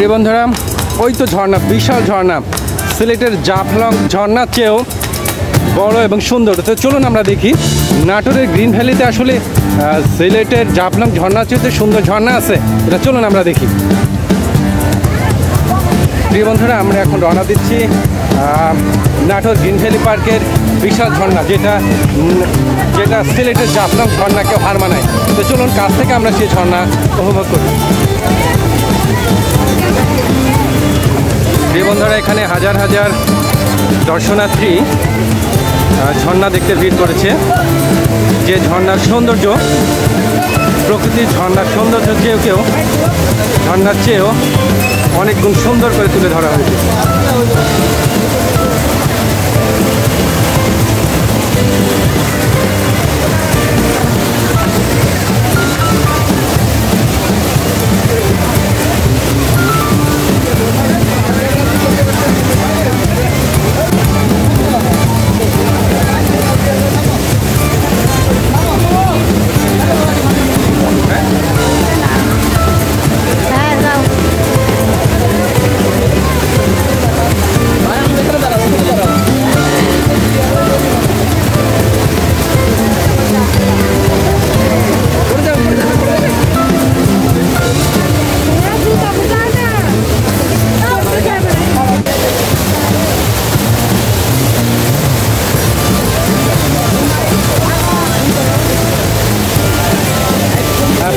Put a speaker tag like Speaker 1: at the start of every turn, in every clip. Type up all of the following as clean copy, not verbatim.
Speaker 1: প্রিয় বন্ধুরা, ওই তো ঝর্ণা, বিশাল ঝর্ণা, সিলেটের জাফলং ঝর্ণার চেয়েও বড় এবং সুন্দর। তো চলুন আমরা দেখি নাটোরের গ্রিন ভ্যালিতে আসলে সিলেটের জাফলং ঝর্ণার চেয়ে সুন্দর ঝর্ণা আছে, এটা চলুন আমরা দেখি। প্রিয় বন্ধুরা, আমরা এখন রওনা দিচ্ছি নাটোর গ্রিন ভ্যালি পার্কের বিশাল ঝর্ণা, যেটা সিলেটের জাফলং ঝর্ণাকেও হার মানায়। তো চলুন কাছ থেকে আমরা সেই ঝর্ণা উপভোগ করি। প্রিয় বন্ধুরা, এখানে হাজার হাজার দর্শনার্থী ঝর্ণা দেখতে ভিড় করেছে। যে ঝর্ণার সৌন্দর্য, প্রকৃতির ঝর্ণার সৌন্দর্য কেউ ঝর্ণার চেয়েও অনেক গুণ সুন্দর করে তুলে ধরা হয়েছে।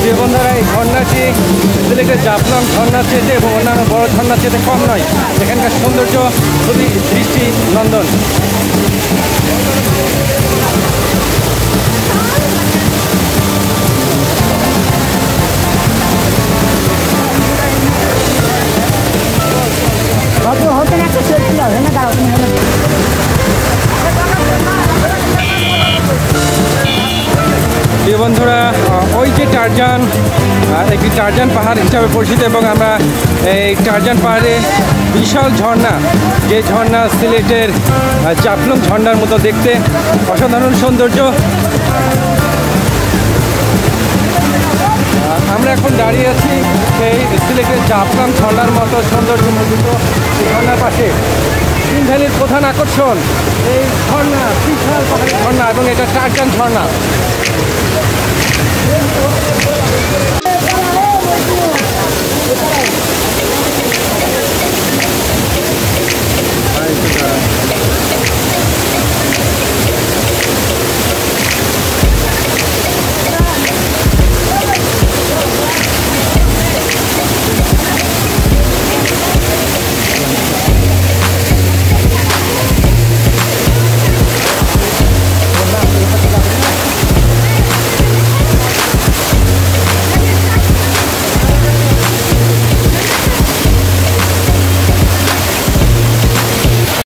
Speaker 1: প্রিয় বন্ধুরা, এই ঝর্ণাটি সিলেটের জাফলং ঝর্ণার চেয়ে এবং অন্যান্য বড় ঝর্ণার চেয়ে কম নয়। এখানকার সৌন্দর্য খুবই দৃষ্টিনন্দন। প্রিয় বন্ধুরা, ওই যে টারজান, একটি টারজান পাহাড় হিসাবে পরিচিত, এবং আমরা এই টারজান পাহাড়ে বিশাল ঝর্ণা, যে ঝর্ণা সিলেটের জাফলং ঝর্ণার মতো দেখতে, অসাধারণ সৌন্দর্য। আমরা এখন দাঁড়িয়ে আছি এই সিলেটের জাফলং ঝর্ণার মতো সৌন্দর্যমণ্ডিত ঝর্ণার পাশে। গ্রিন ভ্যালির প্রধান আকর্ষণ এই ঝর্ণা, বিশাল পাহাড়ি ঝর্ণা, এবং এটা টারজান ঝর্ণা।